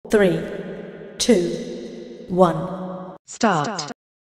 3, 2, 1 Start.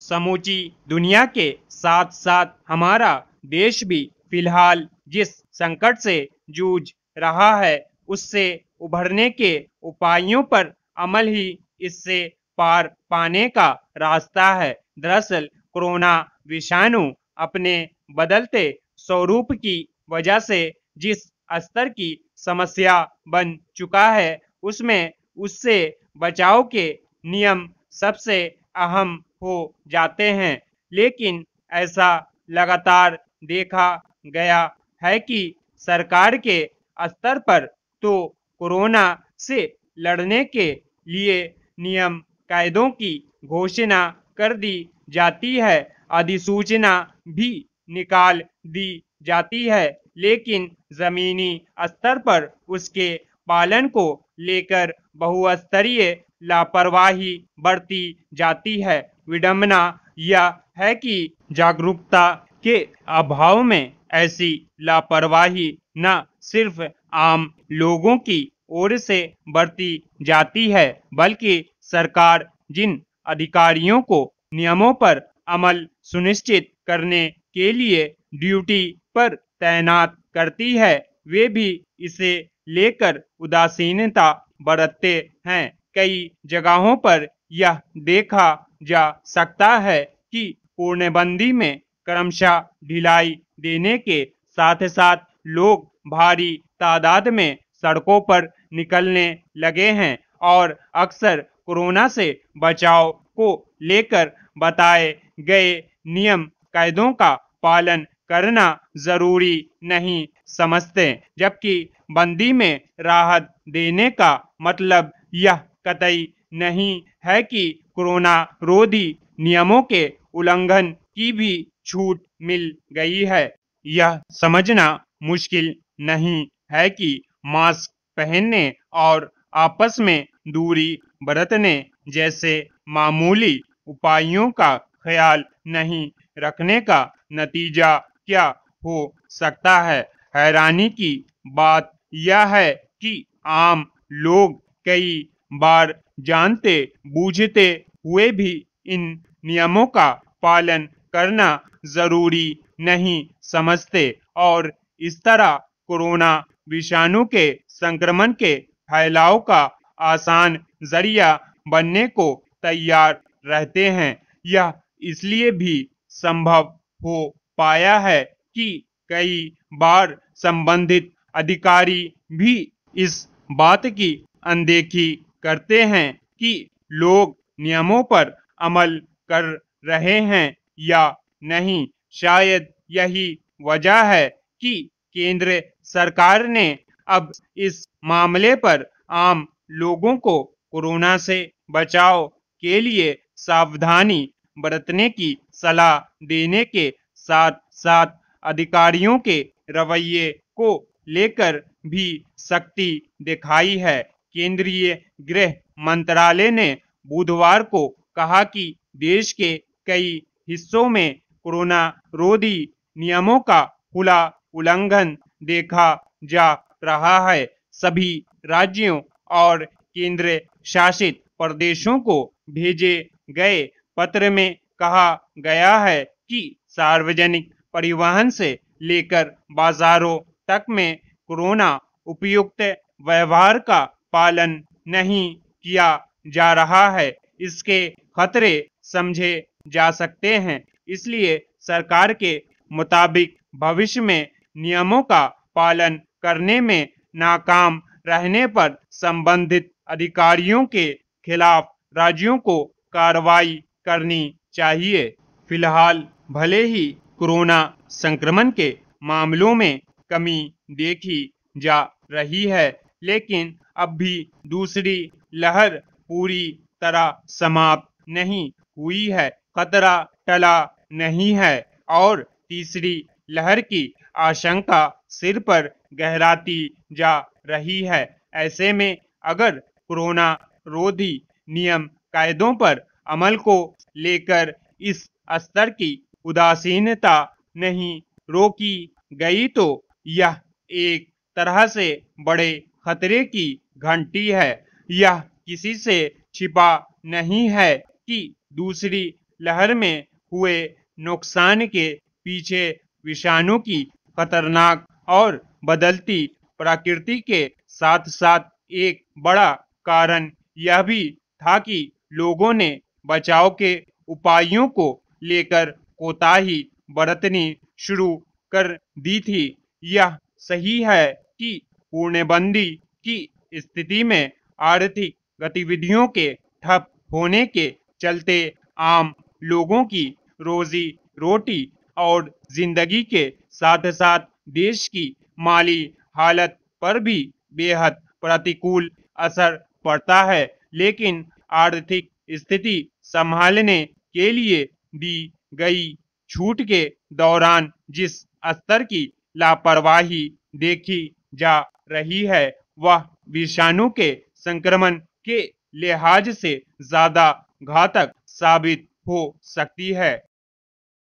समूची दुनिया के साथ साथ हमारा देश भी फिलहाल जिस संकट से जूझ रहा है उससे उभरने के उपायों पर अमल ही इससे पार पाने का रास्ता है। दरअसल कोरोना विषाणु अपने बदलते स्वरूप की वजह से जिस स्तर की समस्या बन चुका है उसमें उससे बचाव के नियम सबसे अहम हो जाते हैं। लेकिन ऐसा लगातार देखा गया है कि सरकार के स्तर पर तो कोरोना से लड़ने के लिए नियम कायदों की घोषणा कर दी जाती है, अधिसूचना भी निकाल दी जाती है, लेकिन जमीनी स्तर पर उसके पालन को लेकर बहुस्तरीय लापरवाही बरती जाती है। विडंबना यह है कि जागरूकता के अभाव में ऐसी लापरवाही न सिर्फ आम लोगों की ओर से बरती जाती है बल्कि सरकार जिन अधिकारियों को नियमों पर अमल सुनिश्चित करने के लिए ड्यूटी पर तैनात करती है वे भी इसे लेकर उदासीनता बरतते हैं। कई जगहों पर यह देखा जा सकता है कि पूर्णबंदी में क्रमशः ढिलाई देने के साथ साथ लोग भारी तादाद में सड़कों पर निकलने लगे हैं और अक्सर कोरोना से बचाव को लेकर बताए गए नियम कायदों का पालन करना जरूरी नहीं समझते, जबकि बंदी में राहत देने का मतलब यह कतई नहीं है कि कोरोना रोधी नियमों के उल्लंघन की भी छूट मिल गई है। यह समझना मुश्किल नहीं है कि मास्क पहनने और आपस में दूरी बरतने जैसे मामूली उपायों का ख्याल नहीं रखने का नतीजा क्या हो सकता है। हैरानी की बात यह है कि आम लोग कई बार जानते बूझते हुए भी इन नियमों का पालन करना जरूरी नहीं समझते और इस तरह कोरोना विषाणु के संक्रमण के फैलाव का आसान जरिया बनने को तैयार रहते हैं। यह इसलिए भी संभव हो पाया है कि कई बार संबंधित अधिकारी भी इस बात की अनदेखी करते हैं कि लोग नियमों पर अमल कर रहे हैं या नहीं। शायद यही वजह है कि केंद्र सरकार ने अब इस मामले पर आम लोगों को कोरोना से बचाव के लिए सावधानी बरतने की सलाह देने के साथ साथ अधिकारियों के रवैये को लेकर भी सख्ती दिखाई है। केंद्रीय गृह मंत्रालय ने बुधवार को कहा कि देश के कई हिस्सों में कोरोना रोधी नियमों का खुला उल्लंघन देखा जा रहा है। सभी राज्यों और केंद्र शासित प्रदेशों को भेजे गए पत्र में कहा गया है कि सार्वजनिक परिवहन से लेकर बाजारों तक में कोरोना उपयुक्त व्यवहार का पालन नहीं किया जा रहा है। इसके खतरे समझे जा सकते हैं, इसलिए सरकार के मुताबिक भविष्य में नियमों का पालन करने में नाकाम रहने पर संबंधित अधिकारियों के खिलाफ राज्यों को कार्रवाई करनी चाहिए। फिलहाल भले ही कोरोना संक्रमण के मामलों में कमी देखी जा रही है, लेकिन अब भी दूसरी लहर पूरी तरह समाप्त नहीं हुई है। खतरा टला नहीं है और तीसरी लहर की आशंका सिर पर गहराती जा रही है। ऐसे में अगर कोरोना रोधी नियम कायदों पर अमल को लेकर इस स्तर की उदासीनता नहीं रोकी गई तो यह एक तरह से बड़े खतरे की घंटी है। यह किसी से छिपा नहीं है कि दूसरी लहर में हुए नुकसान के पीछे विषाणु की खतरनाक और बदलती प्रकृति के साथ साथ एक बड़ा कारण यह भी था कि लोगों ने बचाव के उपायों को लेकर कोताही बरतनी शुरू कर दी थी। यह सही है कि पूर्णबंदी की स्थिति में आर्थिक गतिविधियों के ठप होने के चलते आम लोगों की रोजी रोटी और जिंदगी के साथ साथ देश की माली हालत पर भी बेहद प्रतिकूल असर पड़ता है। लेकिन आर्थिक स्थिति संभालने के लिए दी गई छूट के दौरान जिस स्तर की लापरवाही देखी जा रही है वह विषाणु के संक्रमण के लिहाज से ज्यादा घातक साबित हो सकती है।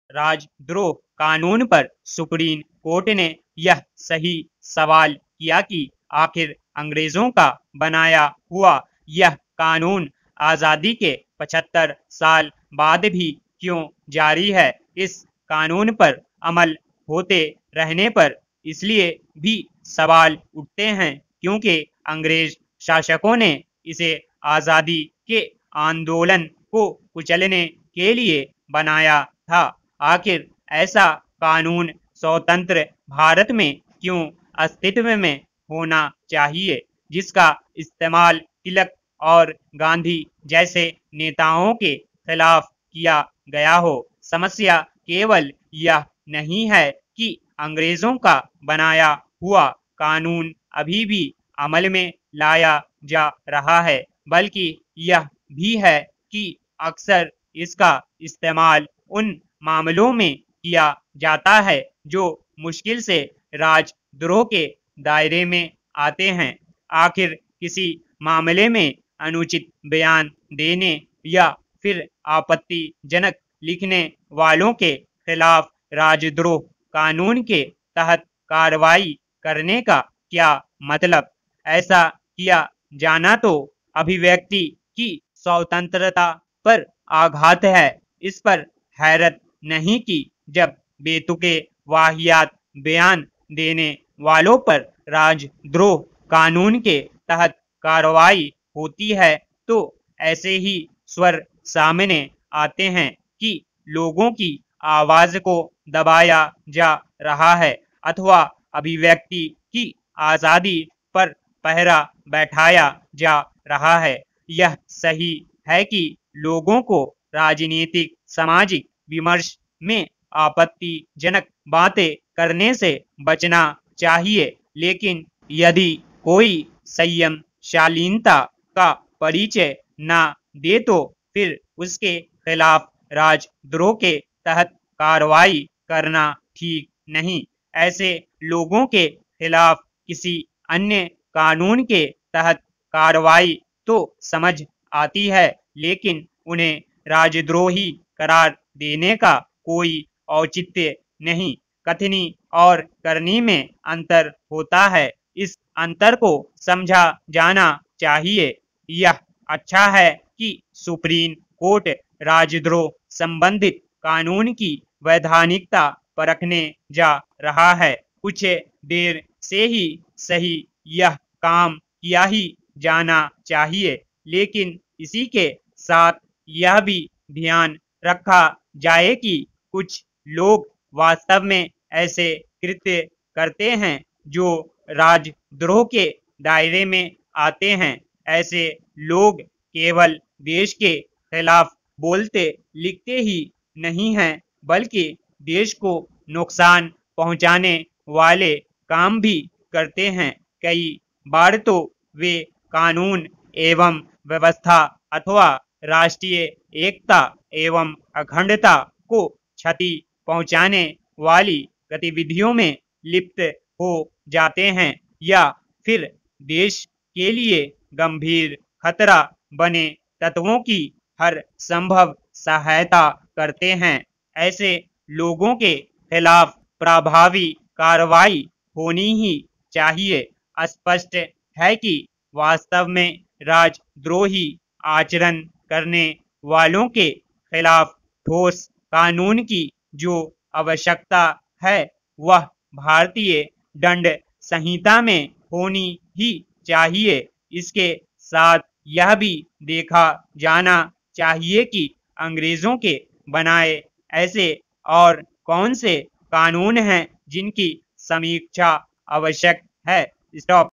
राजद्रोह कानून पर सुप्रीम कोर्ट ने यह सही सवाल किया कि आखिर अंग्रेजों का बनाया हुआ यह कानून आजादी के 75 साल बाद भी क्यों जारी है। इस कानून पर अमल होते रहने पर इसलिए भी सवाल उठते हैं क्योंकि अंग्रेज शासकों ने इसे आजादी के आंदोलन को कुचलने के लिए बनाया था। आखिर ऐसा कानून स्वतंत्र भारत में क्यों अस्तित्व में होना चाहिए जिसका इस्तेमाल तिलक और गांधी जैसे नेताओं के खिलाफ किया गया हो। समस्या केवल यह नहीं है कि अंग्रेजों का बनाया हुआ कानून अभी भी अमल में लाया जा रहा है, बल्कि यह भी है कि अक्सर इसका इस्तेमाल उन मामलों में किया जाता है जो मुश्किल से राजद्रोह के दायरे में आते हैं। आखिर किसी मामले में अनुचित बयान देने या फिर आपत्तिजनक लिखने वालों के खिलाफ राजद्रोह कानून के तहत कार्रवाई करने का क्या मतलब। ऐसा किया जाना तो अभिव्यक्ति की स्वतंत्रता पर आघात है। इस पर हैरत नहीं कि जब बेतुके वाहियात बयान देने वालों पर राजद्रोह कानून के तहत कार्रवाई होती है तो ऐसे ही स्वर सामने आते हैं कि लोगों की आवाज को दबाया जा रहा है अथवा अभिव्यक्ति की आजादी पर पहरा बैठाया जा रहा है। यह सही है कि लोगों को राजनीतिक सामाजिक विमर्श में आपत्तिजनक बातें करने से बचना चाहिए, लेकिन यदि कोई संयम शालीनता का परिचय न दे तो फिर उसके खिलाफ राजद्रोह के तहत कार्रवाई करना ठीक नहीं। ऐसे लोगों के खिलाफ किसी अन्य कानून के तहत कार्रवाई तो समझ आती है, लेकिन उन्हें राजद्रोही करार देने का कोई औचित्य नहीं। कथनी और करनी में अंतर होता है, इस अंतर को समझा जाना चाहिए। यह अच्छा है कि सुप्रीम कोर्ट राजद्रोह संबंधित कानून की वैधानिकता परखने जा रहा है। कुछ देर से ही सही यह काम किया ही जाना चाहिए, लेकिन इसी के साथ यह भी ध्यान रखा जाए कि कुछ लोग वास्तव में ऐसे कृत्य करते हैं जो राजद्रोह के दायरे में आते हैं। ऐसे लोग केवल देश के खिलाफ बोलते लिखते ही नहीं हैं, बल्कि देश को नुकसान पहुंचाने वाले काम भी करते हैं। कई बार तो वे कानून एवं व्यवस्था अथवा राष्ट्रीय एकता एवं अखंडता को क्षति पहुंचाने वाली गतिविधियों में लिप्त हो जाते हैं या फिर देश के लिए गंभीर खतरा बने तत्वों की हर संभव सहायता करते हैं। ऐसे लोगों के खिलाफ प्रभावी कार्रवाई होनी ही चाहिए। स्पष्ट है कि वास्तव में राजद्रोही आचरण करने वालों के खिलाफ ठोस कानून की जो आवश्यकता है वह भारतीय दंड संहिता में होनी ही चाहिए। इसके साथ यह भी देखा जाना चाहिए कि अंग्रेजों के बनाए ऐसे और कौन से कानून हैं जिनकी समीक्षा आवश्यक है। Stop.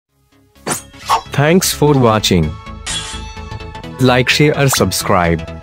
Thanks for watching. Like, share, subscribe.